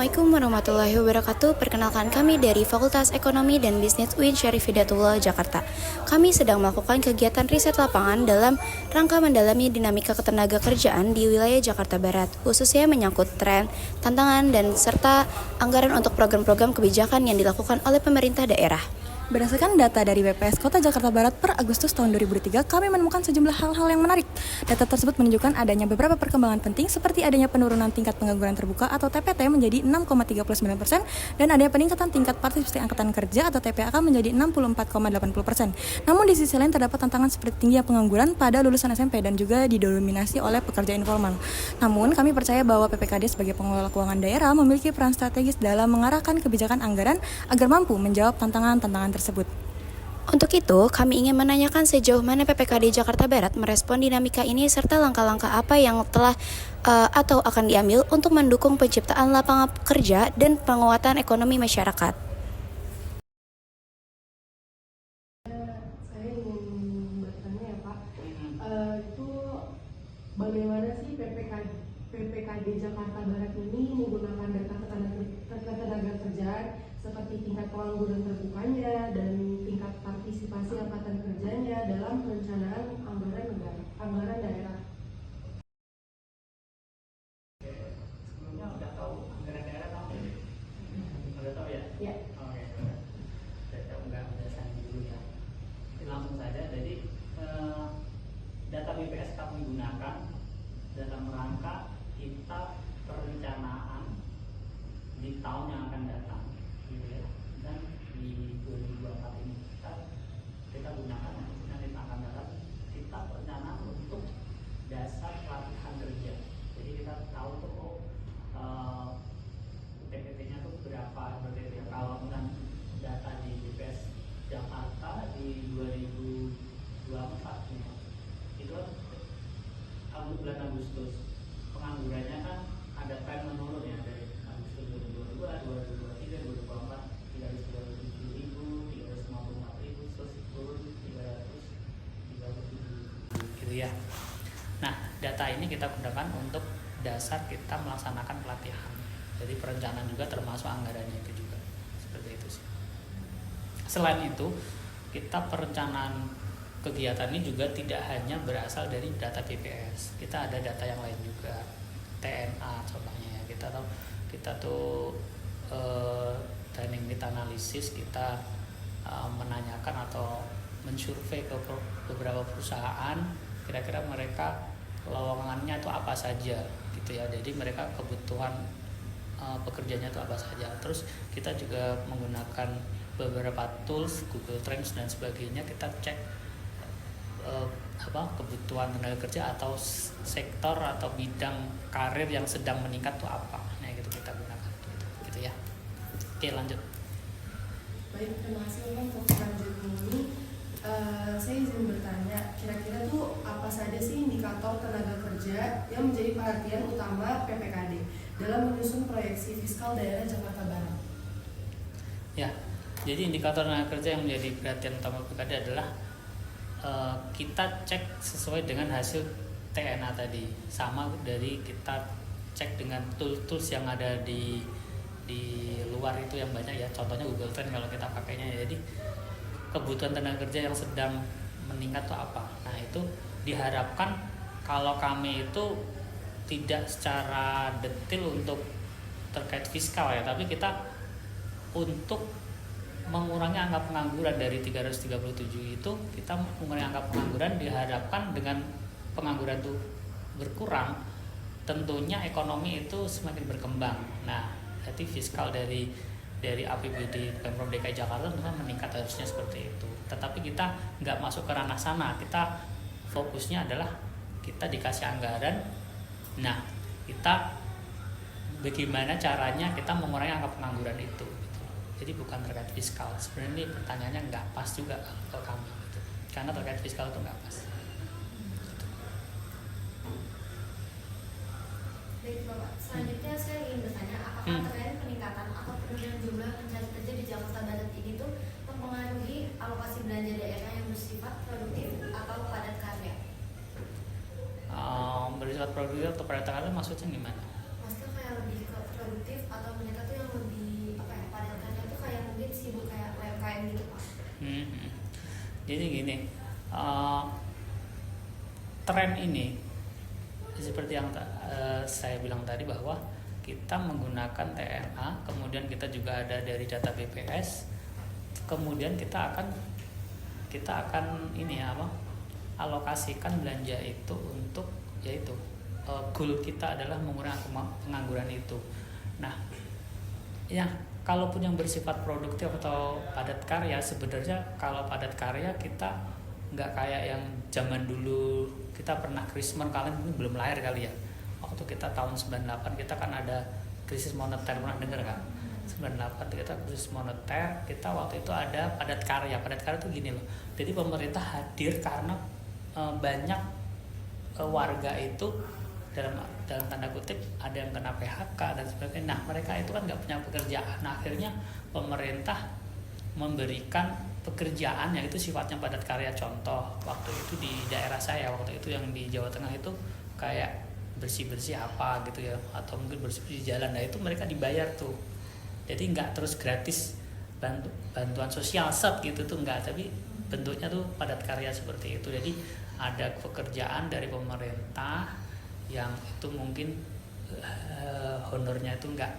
Assalamualaikum warahmatullahi wabarakatuh. Perkenalkan kami dari Fakultas Ekonomi dan Bisnis UIN Syarif Hidayatullah, Jakarta. Kami sedang melakukan kegiatan riset lapangan dalam rangka mendalami dinamika ketenaga kerjaan di wilayah Jakarta Barat, khususnya menyangkut tren, tantangan, dan serta anggaran untuk program-program kebijakan yang dilakukan oleh pemerintah daerah. Berdasarkan data dari BPS Kota Jakarta Barat per Agustus tahun 2003, kami menemukan sejumlah hal-hal yang menarik. Data tersebut menunjukkan adanya beberapa perkembangan penting seperti adanya penurunan tingkat pengangguran terbuka atau TPT menjadi 6,39% dan adanya peningkatan tingkat partisipasi angkatan kerja atau TPAK menjadi 64,80%. Namun di sisi lain terdapat tantangan seperti tingginya pengangguran pada lulusan SMP dan juga didominasi oleh pekerja informal. Namun kami percaya bahwa PPKD sebagai pengelola keuangan daerah memiliki peran strategis dalam mengarahkan kebijakan anggaran agar mampu menjawab tantangan-tantangan tersebut. Untuk itu, kami ingin menanyakan sejauh mana PPKD Jakarta Barat merespon dinamika ini serta langkah-langkah apa yang telah atau akan diambil untuk mendukung penciptaan lapangan kerja dan penguatan ekonomi masyarakat. Saya ingin bertanya ya Pak, itu bagaimana sih PPKD Jakarta Barat ini menggunakan data ketenaga kerjaan seperti tingkat pengangguran terbukanya dan tingkat partisipasi angkatan kerjanya dalam perencanaan anggaran daerah. Sebelumnya udah tahu anggaran daerah tahu? Udah tahu ya? Ya. Oke, udah menjelaskan dulu ya. Langsung saja. Jadi data BPS kami gunakan dalam rangka kita perencanaan di tahun yang akan datang, gitu ya. Dan di 2024 ini kita gunakan nanti akan datang kita perencanaan untuk dasar pelatihan kerja. Jadi kita tahu tuh PPT-nya tuh berapa ya. Kalau dengan data di BPS Jakarta di 2024 ini, itu bulan Agustus penganggurannya kan ada tren menurun ya dari Agustus 2022, 2023, 2024 327 ribu, 354 ribu, terus turun 337 gitu ya. Nah, data ini kita gunakan untuk dasar kita melaksanakan pelatihan. Jadi perencanaan juga termasuk anggarannya itu juga. Seperti itu sih. Selain itu, kita perencanaan kegiatan ini juga tidak hanya berasal dari data BPS. Kita ada data yang lain juga. TNA contohnya ya. Kita tuh training need analysis, kita menanyakan atau mensurvei ke beberapa perusahaan kira-kira mereka lowongannya itu apa saja gitu ya. Jadi mereka kebutuhan pekerjanya itu apa saja. Terus kita juga menggunakan beberapa tools Google Trends dan sebagainya, kita cek kebutuhan tenaga kerja atau sektor atau bidang karir yang sedang meningkat itu apa. Nah gitu kita gunakan gitu ya. Oke, lanjut. Baik, terima kasih untuk selanjutnya ini. Saya izin bertanya, kira-kira tuh apa saja sih indikator tenaga kerja yang menjadi perhatian utama PPKD dalam menyusun proyeksi fiskal daerah Jakarta Barat? Ya, jadi indikator tenaga kerja yang menjadi perhatian utama PPKD adalah kita cek sesuai dengan hasil TNA tadi, sama dari kita cek dengan tools yang ada di luar itu yang banyak ya, contohnya Google Trend kalau kita pakainya. Jadi kebutuhan tenaga kerja yang sedang meningkat itu apa. Nah itu diharapkan kalau kami itu tidak secara detail untuk terkait fiskal ya, tapi kita untuk mengurangi angka pengangguran dari 337 itu, kita mengurangi angka pengangguran diharapkan dengan pengangguran itu berkurang, tentunya ekonomi itu semakin berkembang. Nah, berarti fiskal dari APBD Pemprov DKI Jakarta tentu meningkat, harusnya seperti itu. Tetapi kita nggak masuk ke ranah sana, kita fokusnya adalah kita dikasih anggaran. Nah, kita bagaimana caranya kita mengurangi angka pengangguran itu. Jadi bukan terkait fiskal. Sebenarnya ini pertanyaannya nggak pas juga ke kami gitu. Karena terkait fiskal itu nggak pas. Baik Bapak, selanjutnya saya ingin bertanya, apakah tren peningkatan atau penurunan jumlah pencari kerja di Jakarta Barat ini tuh mempengaruhi alokasi belanja daerah yang bersifat produktif atau padat karya? Bersifat produktif atau padat karya maksudnya gimana? Maksudnya kayak lebih ke produktif atau mereka tuh yang lebih apa ya, padat karya tuh kayak mungkin sibuk kayak UMKM gitu Pak. Jadi gini, tren ini seperti yang saya bilang tadi bahwa kita menggunakan TNA, kemudian kita juga ada dari data BPS, kemudian kita akan ini alokasikan belanja itu untuk yaitu goal kita adalah mengurangi pengangguran itu. Nah, ya kalaupun yang bersifat produktif atau padat karya, sebenarnya kalau padat karya kita nggak kayak yang zaman dulu kita pernah Krismon, kalian mungkin belum lahir kali ya. Waktu kita tahun 98 kita kan ada krisis moneter, pernah dengar kan? 98 kita krisis moneter, kita waktu itu ada padat karya. Padat karya itu gini loh. Jadi pemerintah hadir karena banyak warga itu dalam tanda kutip ada yang kena PHK dan sebagainya. Nah, mereka itu kan nggak punya pekerjaan. Nah, akhirnya pemerintah memberikan pekerjaan yang itu sifatnya padat karya. Contoh waktu itu di daerah saya, waktu itu yang di Jawa Tengah itu kayak bersih-bersih apa gitu ya, atau mungkin bersih-bersih di jalan. Nah, itu mereka dibayar tuh. Jadi nggak terus gratis bantuan sosial set gitu tuh nggak, tapi bentuknya tuh padat karya seperti itu. Jadi ada pekerjaan dari pemerintah yang itu mungkin honornya itu nggak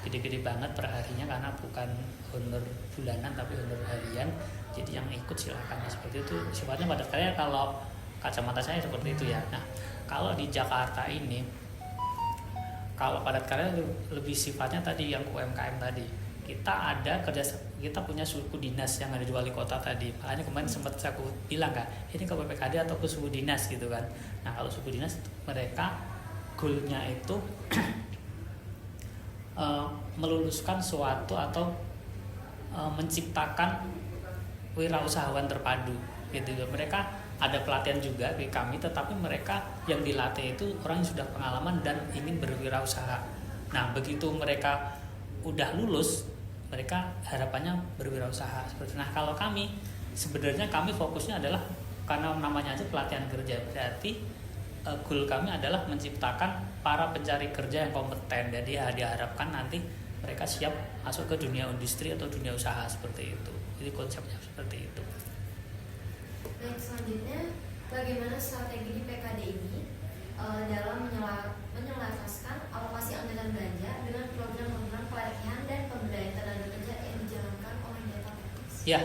gede-gede banget per harinya karena bukan honor bulanan tapi honor harian. Jadi yang ikut silakan ya, seperti itu sifatnya padat karya kalau kacamata saya seperti itu ya. Nah, kalau di Jakarta ini kalau padat karya lebih sifatnya tadi yang UMKM tadi. Kita punya suku dinas yang ada di wali kota tadi. Makanya kemarin sempat saya bilang kan, ini ke PPKD atau ke suku dinas gitu kan. Nah, kalau suku dinas mereka goalnya itu meluluskan suatu atau menciptakan wirausahawan terpadu gitu. Mereka ada pelatihan juga di kami, tetapi mereka yang dilatih itu orang yang sudah pengalaman dan ingin berwirausaha. Nah, begitu mereka udah lulus, mereka harapannya berwirausaha seperti. Nah, kalau kami sebenarnya kami fokusnya adalah karena namanya aja pelatihan kerja, berarti goal kami adalah menciptakan para pencari kerja yang kompeten. Jadi diharapkan nanti mereka siap masuk ke dunia industri atau dunia usaha seperti itu. Jadi konsepnya seperti itu. Baik, selanjutnya bagaimana strategi di PKD ini dalam menyelaraskan alokasi anggaran belanja dengan program-program pelatihan dan pemberdayaan tenaga kerja yang dijalankan oleh Data BPS? Ya,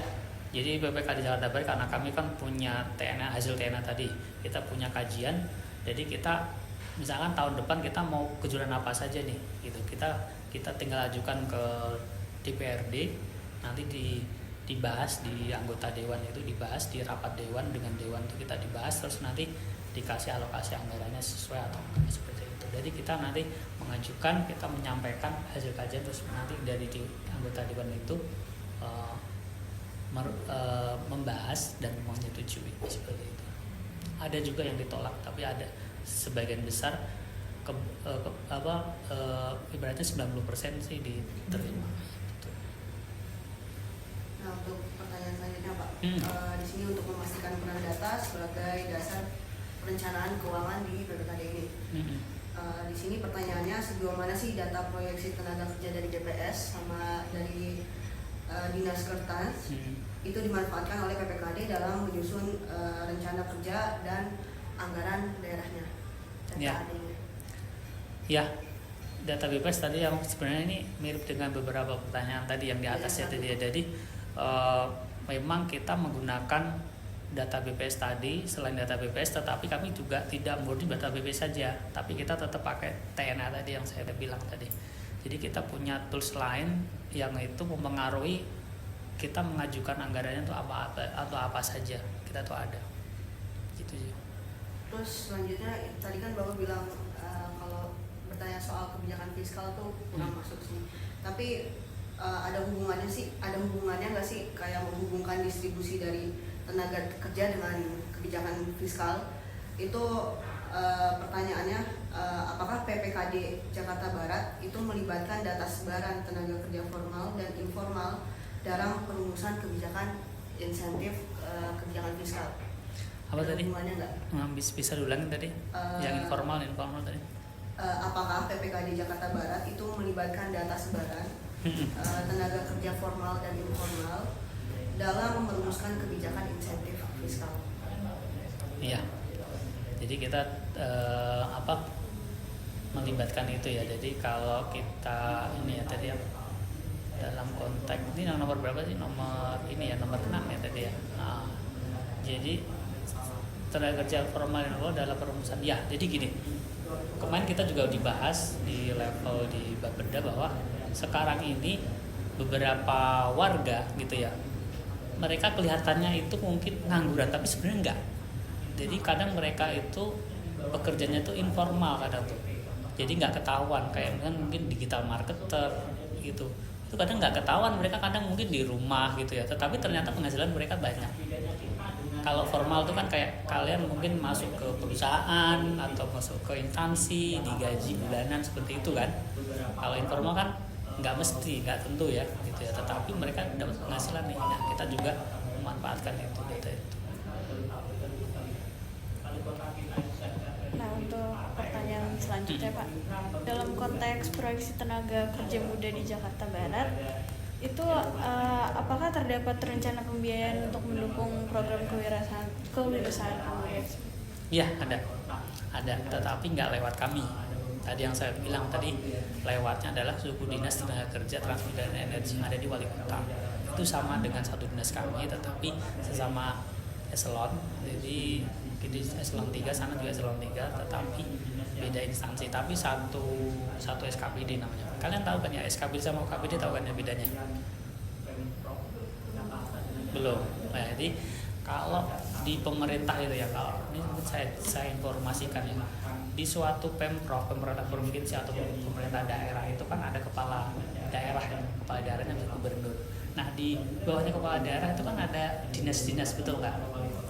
jadi PPKD Jakarta Barat karena kami kan punya TNA, hasil TNA tadi, kita punya kajian. Jadi kita misalkan tahun depan kita mau kejuaraan apa saja nih, gitu. Kita tinggal ajukan ke DPRD, nanti dibahas di anggota dewan, itu dibahas di rapat dewan dengan dewan itu kita dibahas, terus nanti dikasih alokasi anggarannya sesuai atau enggak seperti itu. Jadi kita nanti mengajukan, kita menyampaikan hasil kajian, terus nanti dari anggota dewan itu membahas dan menyetujui seperti itu. Ada juga yang ditolak, tapi ada sebagian besar ibaratnya 90% sih diterima. Nah, untuk pertanyaan selanjutnya Pak, di sini untuk memastikan peran data sebagai dasar perencanaan keuangan di PPKD ini. Di sini pertanyaannya, sejauh mana sih data proyeksi tenaga kerja dari DPS sama dari Dinas Kertas itu dimanfaatkan oleh PPKD dalam menyusun rencana kerja dan anggaran daerahnya? Ya, data BPS tadi yang sebenarnya ini mirip dengan beberapa pertanyaan tadi yang di atas ya tadi ya. Jadi memang kita menggunakan data BPS tadi, selain data BPS, tetapi kami juga tidak murni data BPS saja, tapi kita tetap pakai TNA tadi yang saya bilang tadi. Jadi kita punya tools lain yang itu mempengaruhi kita mengajukan anggarannya itu apa saja, kita tuh ada. Gitu sih. Terus selanjutnya tadi kan Bapak bilang kalau bertanya soal kebijakan fiskal tuh kurang masuk sih. Tapi ada hubungannya nggak sih kayak menghubungkan distribusi dari tenaga kerja dengan kebijakan fiskal? Itu pertanyaannya, apakah PPKD Jakarta Barat itu melibatkan data sebaran tenaga kerja formal dan informal dalam perumusan kebijakan insentif kebijakan fiskal? Apa ada tadi? Hubungannya nggak? Bisa diulangin tadi? Yang informal tadi? apakah PPKD Jakarta Barat itu melibatkan data sebaran tenaga kerja formal dan informal dalam merumuskan kebijakan insentif fiskal. Iya. Jadi kita melibatkan itu ya. Jadi kalau kita ini ya tadi ya, dalam konteks ini yang nomor berapa sih? Nomor ini ya, nomor 6 ya tadi ya. Nah, jadi tenaga kerja formal dan informal dalam perumusan. Ya, jadi gini. Kemarin kita juga dibahas di level di Bapeda bahwa sekarang ini beberapa warga gitu ya, mereka kelihatannya itu mungkin ngangguran tapi sebenarnya enggak. Jadi kadang mereka itu pekerjaannya itu informal kadang tuh. Jadi nggak ketahuan, kayak mungkin digital marketer gitu. Itu kadang nggak ketahuan, mereka kadang mungkin di rumah gitu ya. Tetapi ternyata penghasilan mereka banyak. Kalau formal itu kan kayak kalian mungkin masuk ke perusahaan atau masuk ke instansi, digaji bulanan seperti itu kan. Kalau informal kan nggak mesti, nggak tentu ya gitu ya. Tetapi mereka dapat penghasilan nih. Nah, kita juga memanfaatkan itu data itu. Nah, untuk pertanyaan selanjutnya Pak, dalam konteks proyeksi tenaga kerja muda di Jakarta Barat, itu apakah terdapat rencana pembiayaan untuk mendukung program kewirausahaan pemuda? Iya, ada, tetapi nggak lewat kami. Tadi yang saya bilang tadi, lewatnya adalah suku dinas tenaga kerja transmigrasi dan energi yang ada di wali kota. Itu sama dengan satu dinas kami, tetapi sesama eselon. Jadi di eselon 3 sana juga eselon 3, tetapi beda instansi, tapi satu SKPD namanya. Kalian tahu kan ya SKPD sama UKPD, tahu kan ya bedanya? Belum. Nah, jadi kalau di pemerintah itu ya, kalau ini saya informasikan ya, di suatu pemerintah provinsi atau pemerintah daerah itu kan ada kepala daerahnya gubernur. Nah, di bawahnya kepala daerah itu kan ada dinas-dinas, betul nggak?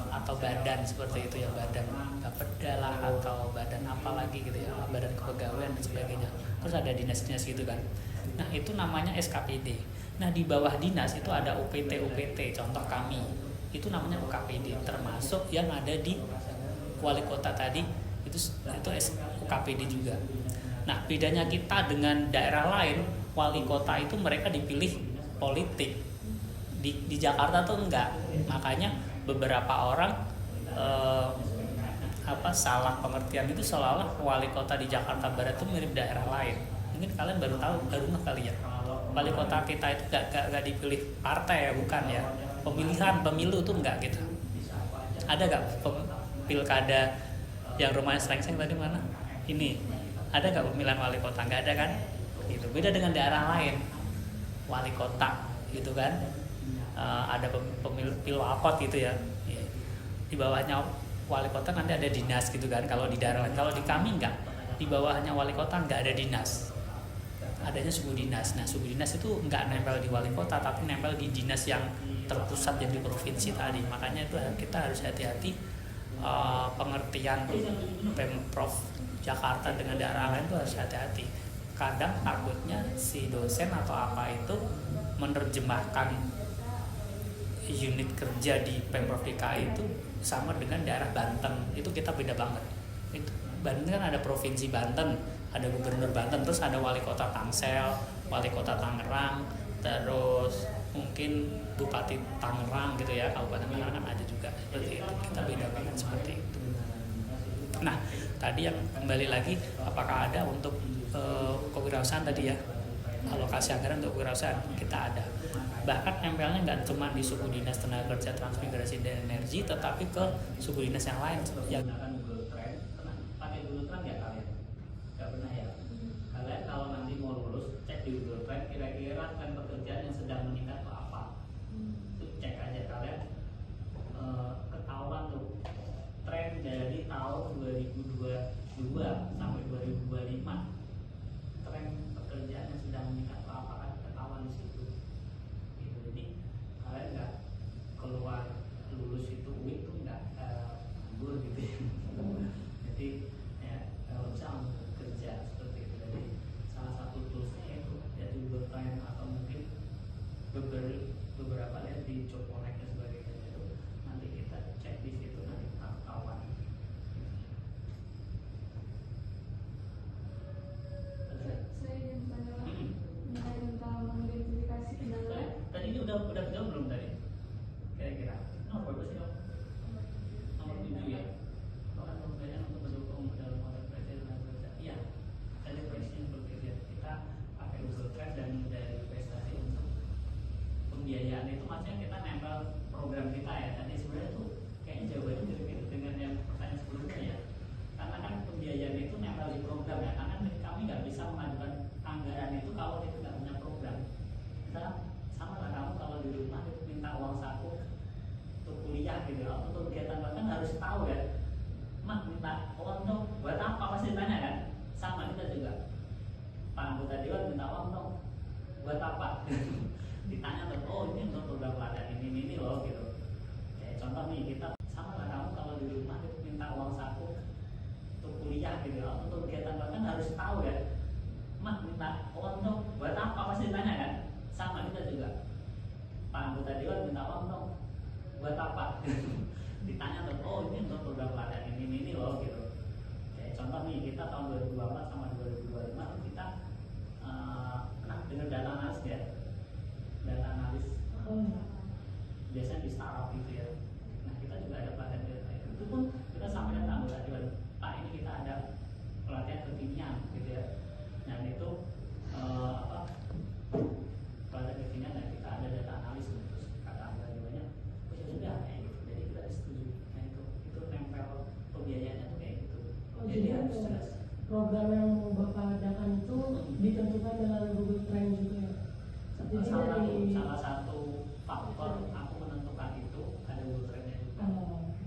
Atau badan seperti itu ya, badan Bapeda lah atau badan apa lagi gitu ya, badan kepegawaian dan sebagainya. Terus ada dinas-dinas gitu kan. Nah, itu namanya SKPD. Nah, di bawah dinas itu ada UPT, contoh kami itu namanya UKPD, termasuk yang ada di wali kota tadi itu UKPD juga. Nah, bedanya kita dengan daerah lain, wali kota itu mereka dipilih politik. Di Jakarta tuh enggak. Makanya beberapa orang salah pengertian itu seolah-olah wali kota di Jakarta Barat itu mirip daerah lain. Mungkin kalian baru nggak kali ya. Wali kota kita itu gak dipilih partai ya, bukan ya. Pemilu tuh enggak gitu. Ada gak pilkada yang rumahnya Srengseng tadi mana? Ini. Ada gak pemilihan wali kota? Nggak ada kan? Gitu. Beda dengan daerah lain. Wali kota gitu kan. Ada pilwakot gitu ya. Di bawahnya wali kota nanti ada dinas gitu kan. Kalau di daerah lain, kalau di kami enggak. Di bawahnya wali kota enggak ada dinas. Adanya suku dinas. Nah, suku dinas itu enggak nempel di wali kota, tapi nempel di dinas yang terpusat yang di provinsi tadi. Makanya itu kita harus hati-hati pengertian Pemprov Jakarta dengan daerah lain itu harus hati-hati. Kadang takutnya si dosen atau apa itu menerjemahkan unit kerja di Pemprov DKI itu sama dengan daerah Banten. Itu kita beda banget. Itu Banten kan ada provinsi Banten, ada gubernur Banten, terus ada wali kota Tangsel, wali kota Tangerang, terus mungkin bupati Tangerang gitu ya, Kabupaten Tangerang kan ada juga seperti itu. Kita beda banget seperti itu. Nah, tadi yang kembali lagi, apakah ada untuk kewirausahaan tadi ya, alokasi anggaran untuk kewirausahaan kita ada. Bahkan nempelnya nggak cuma di suku dinas tenaga kerja transmigrasi dan energi, tetapi ke suku dinas yang lain. Yang Google Trend, pakai Google Trend ya kalian? Nggak pernah ya? Kalian kalau nanti mau lulus, cek di Google Trend kira-kira tren pekerjaan yang sedang meningkat itu apa? Itu cek aja kalian, ketahuan tuh tren dari tahun 2022 sampai 2025, tren pekerjaan yang sedang meningkat itu apa, kan ketahuan di situ. Gitu. Jadi kalian nggak keluar lulus itu itu nggak nganggur gitu ya. Jadi ya kalau bisa kerja seperti itu. Jadi salah satu toolsnya itu ya Google Trend atau mungkin beberapa lihat di Job Connect dan sebagainya itu, nanti kita cek di situ, nanti kita ketahuan. harus tahu ya, Mak minta uang dong, buat apa pasti ditanya kan. Sama kita juga, Pak anggota dewan minta uang dong, buat apa? Ditanya tuh, oh ini untuk program pelatihan ini loh gitu. Kayak contoh nih, kita sama lah kamu kalau di rumah itu minta uang saku untuk kuliah gitu, atau untuk kegiatan bahkan harus tahu ya, Mak minta uang dong, buat apa pasti ditanya kan. Sama kita juga, Pak anggota dewan minta uang dong, buat apa? Ditanya tuh, oh ini untuk program pelatihan ini loh gitu. Kayak contoh nih, kita tahun 2024 sama 2025 kita pernah dengar data analis ya, data analis biasanya di startup gitu ya. Nah kita juga ada pelatihan data itu pun kita sampaikan ke anggota dewan, Pak ini kita ada pelatihan kekinian gitu ya. Dan itu pelatihan kekinian dan kita ada data analis, terus kata anggota dewannya, oh ya sudah kayak gitu. Jadi kita setuju. Nah itu nempel pembiayaannya tuh kayak gitu. Jadi harus jelas. Program yang mau Bapak adakan itu ditentukan dengan Google Trend juga ya. Jadi Salah satu faktor aku menentukan itu ada Google Trend-nya juga.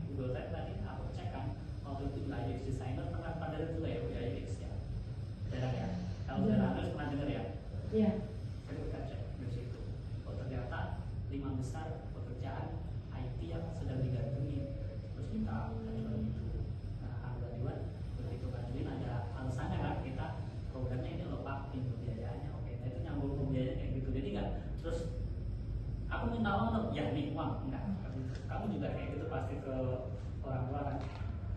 Google Trend tadi aku cek kan, waktu itu UX designer pernah pada itu ya UX ya. Jarang ya. Kalau jarang harus pernah dengar ya. Iya. Saya kita cek di situ. Oh ternyata 5 besar pekerjaan IT yang sedang digandrungi. Terus kita ajukan itu. Nah anggota dewan begitu ngajuin ada alasannya kan, kita programnya ini loh Pak, pembiayaannya oke. Nah itu nyambung pembiayaan kayak gitu. Jadi kan terus aku minta uang dong, ya nih uang enggak. Kamu juga kayak gitu pasti ke orang tua kan.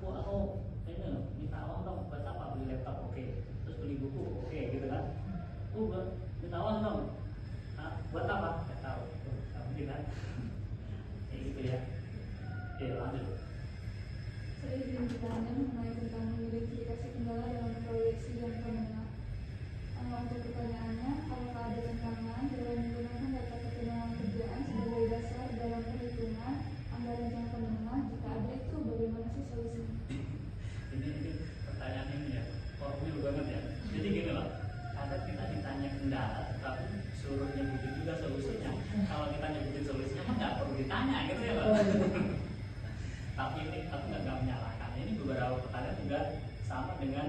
Wah aku ini minta uang dong, buat apa? Beli laptop oke. Terus beli buku oke gitu kan. Buat minta uang dong. Nah, buat apa? Nggak tahu. Kamu kan kayak gitu ya. Oke lanjut. Saya ingin bertanya mengenai tentang identifikasi kendala dalam proyeksi yang menengah. Untuk pertanyaannya, apakah ada tantangan dalam menggunakan data ketenaga kerjaan sebagai dasar dalam perhitungan anggaran jangka menengah? Jika ada itu, bagaimana sih solusinya? Ini pertanyaan ini ya, formil banget ya. Jadi gini loh, kadang kita ditanya kendala, tapi suruh nyebutin juga solusinya. Kalau kita nyebutin solusinya, mah nggak perlu ditanya gitu ya loh. Tapi ini aku nggak menyalahkan. Ini beberapa pertanyaan juga sama dengan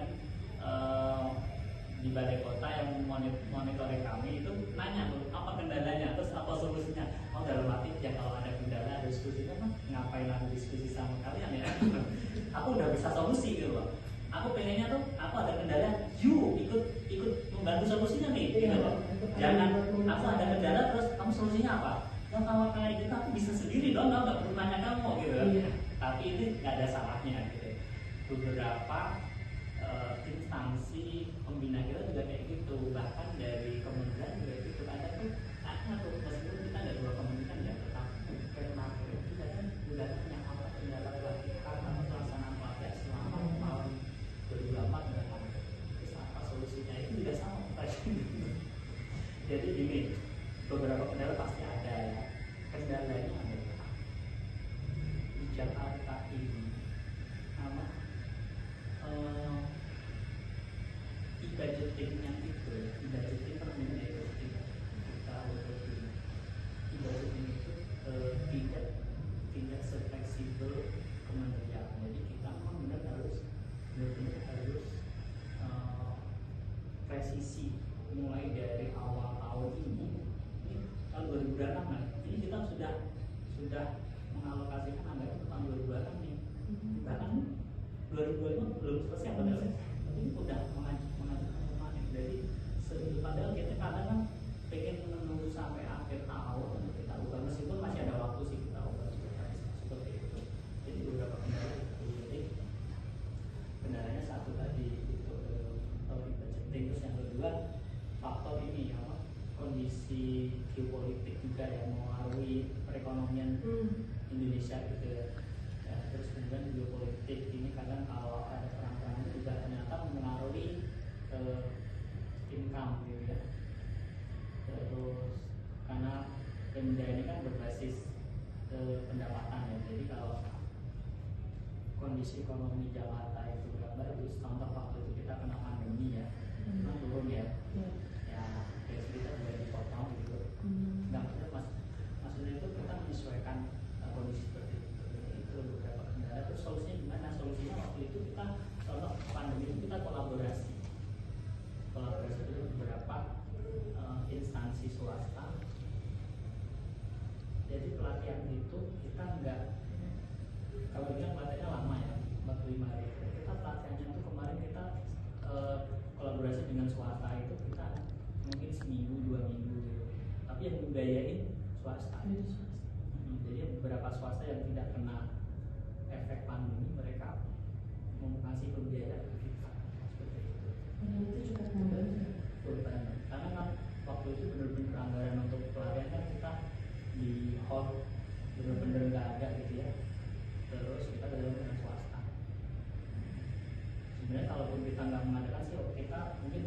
di balai kota yang monitoring kami itu nanya tuh apa kendalanya, terus apa solusinya. Oh dalam arti ya kalau ada kendala ada diskusinya mah ngapain aku diskusi sama kalian ya. Aku udah bisa solusi gitu loh. Aku pengennya tuh aku ada kendala, you ikut membantu solusinya nih gitu loh. Jangan aku ada kendala terus kamu solusinya apa? Ya kalau kayak gitu aku bisa sendiri dong, nggak perlu nanya kamu gitu. Tapi ini nggak ada salahnya gitu. Beberapa instansi pembina kita juga kayak gitu, bahkan dari kementerian juga gitu. Ada tuh tuh meskipun kita ada 2 kementerian ya, tetapi Kemenaker itu kan juga punya apa kendala pelatihan atau pelaksanaan pelatihan selama tahun 2024 dan terus apa solusinya itu juga sama jadi gini, beberapa kendala pasti ada ya. Kendalanya adalah di Jakarta ini e-budgetingnya itu, e-budgeting permainan itu kita e-budgeting itu tidak se-fleksibel kementerian. Jadi kita memang benar harus presisi mulai dari awal tahun ini tahun 2026 kan. Ini kita sudah mengalokasikan anggaran untuk tahun 2026 nih. Bahkan 2025 belum selesai benar. Ini udah mengajukan kemarin. Jadi padahal kita kadang kan pengen menunggu sampai akhir tahun untuk kita ubah, meskipun masih ada waktu sih kita ubah seperti itu. Jadi beberapa kendala itu. Jadi kendalanya satu tadi itu topik budgeting, terus yang kedua faktor ini apa kondisi geopolitik juga yang mempengaruhi perekonomian Indonesia gitu ya. Terus kemudian geopolitik ini kadang kalau ada perang-perang juga ternyata mempengaruhi income gitu ya. Terus karena Pemda ini kan berbasis pendapatan ya, jadi kalau kondisi ekonomi Jakarta itu nggak bagus, contoh waktu itu kita kena pandemi ya, turun ya, ya gaji kita juga dipotong gitu. Nggak maksudnya itu kita menyesuaikan kondisi seperti itu beberapa kendala. kita nggak, kalau bilang pelatihannya lama ya, 45 hari. Kita pelatihannya tuh kemarin kita kolaborasi dengan swasta itu kita mungkin seminggu 2 minggu gitu. Tapi yang membiayain swasta. Jadi beberapa swasta yang tidak kena efek pandemi mereka mau ngasih pembiayaan ke kita seperti itu. Itu juga membantu. Karena kan waktu itu benar-benar anggaran untuk pelatihan kan kita di hold, benar-benar nggak ada gitu ya. Terus kita bergabung dengan swasta. Sebenarnya kalaupun kita nggak mengadakan sih, kita mungkin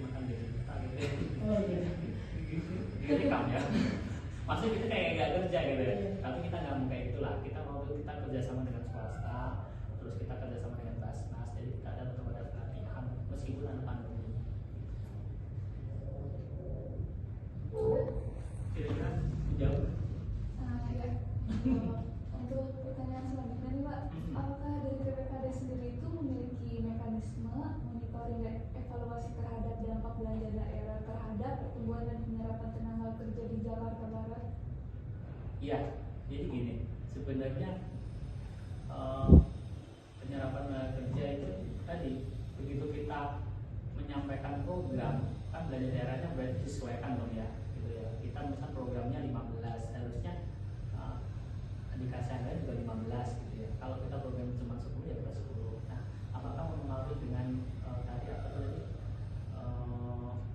makan gaji kita gitu ya. Oh iya. Direkam ya. Maksudnya kita kayak nggak kerja gitu ya. Tapi kita nggak mau kayak gitulah. Kita mau kita kerjasama dengan swasta, terus kita kerjasama dengan Basnas. Jadi kita ada pelatihan meskipun ada pandemi. Kira-kira jauh. Ya. Untuk pertanyaan selanjutnya nih Pak, apakah dari PPKD sendiri itu memiliki mekanisme monitoring dan evaluasi terhadap dampak belanja daerah terhadap pertumbuhan dan penyerapan tenaga kerja di Jakarta Barat? Iya, jadi gini, sebenarnya penyerapan tenaga kerja itu tadi begitu kita menyampaikan program kan belanja daerahnya berarti disesuaikan dong ya, gitu ya. Kita misal programnya 15, harusnya dikasih anggaran juga 15 gitu ya. Kalau kita program cuma 10 ya kita 10. Nah, apakah mempengaruhi dengan tadi apa tadi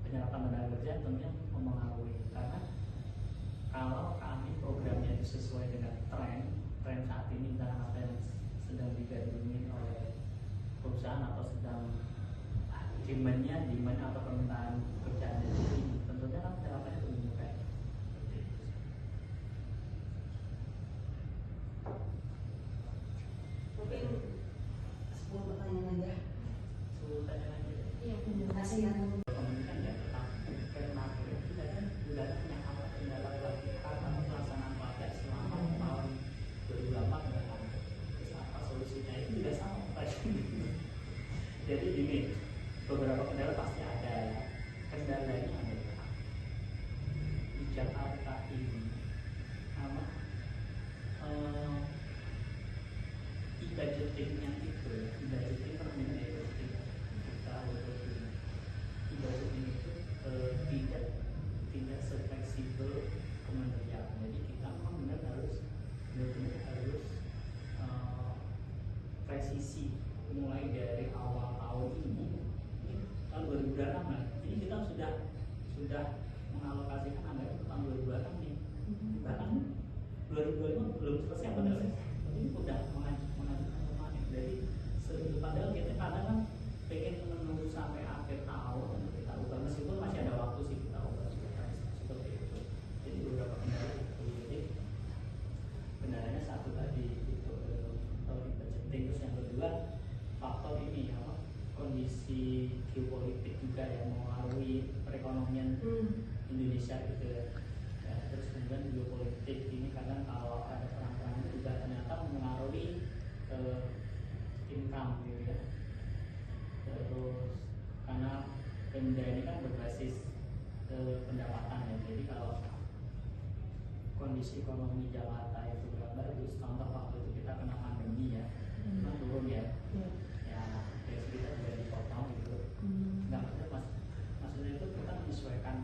penyerapan tenaga kerja? Tentunya mempengaruhi karena kalau kami programnya itu sesuai dengan tren saat ini, misalnya apa yang sedang digandrungi oleh perusahaan atau sedang demand atau permintaan pekerjaan ini, tentunya kan penyerapannya lebih baik. Mungkin 10 pertanyaan aja. Tanya lagi. Iya, terima kasih ya. Komunikasi ya tentang karena kita kan sudah punya apa kendala pelatihan atau pelaksanaan pelatihan selama tahun 2008 ya kan. Terus apa solusinya itu juga sama Pak. Jadi gini, beberapa kendala pasti ada ya. Kendalanya adalah di Jakarta ini sama e-budgetingnya itu, e-budgeting permainan e-budgeting kita untuk e-budgeting itu tidak sefleksibel kementerian. Jadi kita memang benar-benar harus presisi mulai dari awal tahun ini tahun 2006 lah. Jadi kita sudah mengalokasikan anggaran untuk tahun 2006 nih. Bahkan 2025 belum selesai padahal ini udah mengajukan kemarin. Jadi padahal kita kadang kan pengen menunggu sampai akhir tahun untuk kita ubah, meskipun masih ada waktu sih kita ubah seperti itu. Jadi beberapa kendala itu. Jadi kendalanya satu tadi itu kalau budgeting, terus yang kedua faktor ini apa kondisi geopolitik juga yang mempengaruhi perekonomian Indonesia gitu ya. Terus kemudian geopolitik ini kadang kalau ada perang-perang juga ternyata mempengaruhi income gitu ya. Terus karena Pemda ini kan berbasis pendapatan ya. Jadi kalau kondisi ekonomi Jakarta itu nggak bagus, contoh waktu itu kita kena pandemi ya, kan turun ya. Ya, gaji kita juga dipotong gitu. Nggak maksudnya itu kita menyesuaikan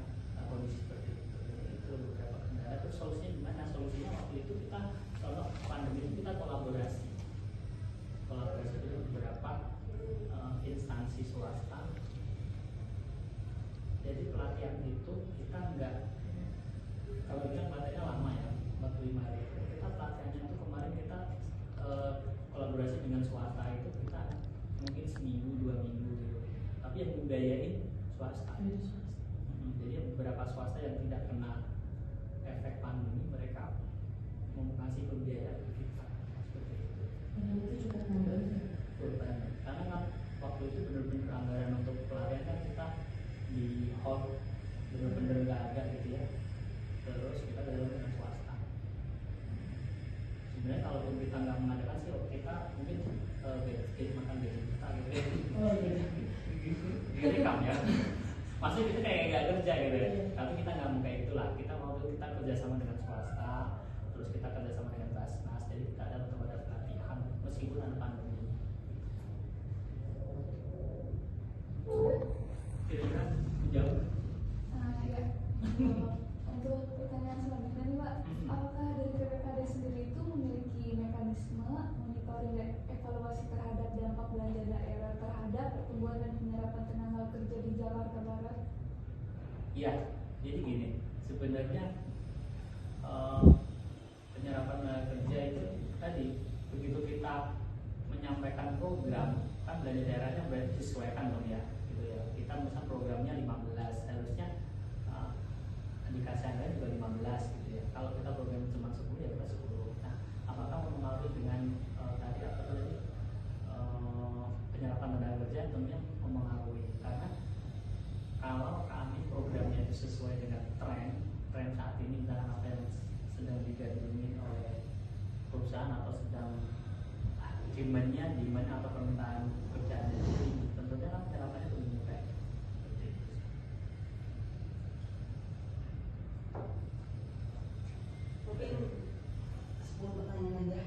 kondisi seperti itu. Itu beberapa kendala. Terus solusinya gimana? Solusinya waktu itu kita contoh pandemi itu kita kolaborasi dengan beberapa instansi swasta. Jadi pelatihan itu kita nggak, kalau bilang pelatihannya lama ya, 45 hari. Kita pelatihannya itu kemarin kita kolaborasi dengan swasta itu kita mungkin seminggu 2 minggu gitu. Tapi yang membiayain swasta. Jadi beberapa swasta yang tidak kena efek pandemi mereka mau ngasih pembiayaan ke kita seperti itu. Itu juga membantu. Karena kan waktu itu benar-benar anggaran untuk pelatihan kan kita di hold, benar-benar nggak ada gitu ya. Terus kita bergabung dengan swasta. Sebenarnya kalaupun kita nggak mengadakan sih, kita mungkin makan gaji kita gitu ya. Oh iya. Direkam ya. Maksudnya kita kayak nggak kerja gitu ya. Tapi kita nggak mau kayak gitulah. Kita mau kita kerjasama dengan swasta. terus kita kerjasama dengan Basnas, jadi kita ada pelatihan meskipun ada pandemi. Kira-kira jauh. Ya. Untuk pertanyaan selanjutnya nih Pak, apakah dari PPKD sendiri itu memiliki mekanisme monitoring dan evaluasi terhadap dampak belanja daerah terhadap pertumbuhan dan penyerapan tenaga kerja di Jakarta Barat? Iya, jadi gini, sebenarnya penyerapan tenaga kerja itu tadi begitu kita menyampaikan program kan belanja daerahnya berarti disesuaikan dong ya, gitu ya. Kita misal programnya 15, harusnya dikasih anggaran juga 15 gitu ya. Kalau kita program cuma 10 ya kita 10. Nah, apakah mempengaruhi dengan tadi apa tadi penyerapan tenaga kerja? Tentunya mempengaruhi, karena kalau kami programnya itu sesuai dengan tren saat ini, misalkan apa yang sedang digandrungi oleh perusahaan atau sedang demand atau permintaan pekerjaan itu tinggi, tentunya kan penyerapannya itu meningkat. Mungkin 10 pertanyaan aja.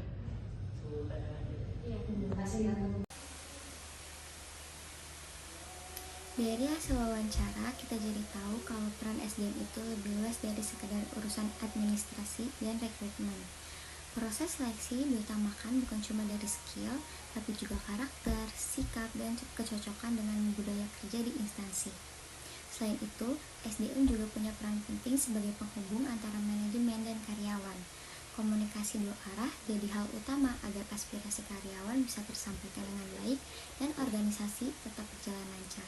Iya. Terima kasih ya. Dari hasil wawancara, kita jadi tahu kalau peran SDM itu lebih luas dari sekedar urusan administrasi dan rekrutmen. Proses seleksi diutamakan bukan cuma dari skill, tapi juga karakter, sikap, dan kecocokan dengan budaya kerja di instansi. Selain itu, SDM juga punya peran penting sebagai penghubung antara manajemen dan karyawan. Komunikasi dua arah jadi hal utama agar aspirasi karyawan bisa tersampaikan dengan baik dan organisasi tetap berjalan lancar.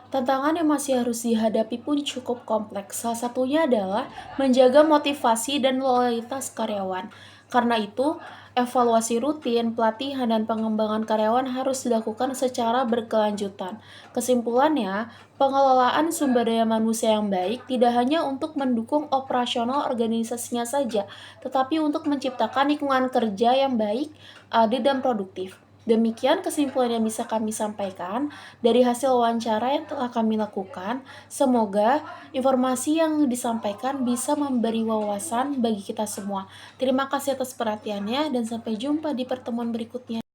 Tantangan yang masih harus dihadapi pun cukup kompleks. Salah satunya adalah menjaga motivasi dan loyalitas karyawan. Karena itu, evaluasi rutin, pelatihan, dan pengembangan karyawan harus dilakukan secara berkelanjutan. Kesimpulannya, pengelolaan sumber daya manusia yang baik tidak hanya untuk mendukung operasional organisasinya saja, tetapi untuk menciptakan lingkungan kerja yang baik, adil, dan produktif. Demikian kesimpulan yang bisa kami sampaikan dari hasil wawancara yang telah kami lakukan. Semoga informasi yang disampaikan bisa memberi wawasan bagi kita semua. Terima kasih atas perhatiannya dan sampai jumpa di pertemuan berikutnya.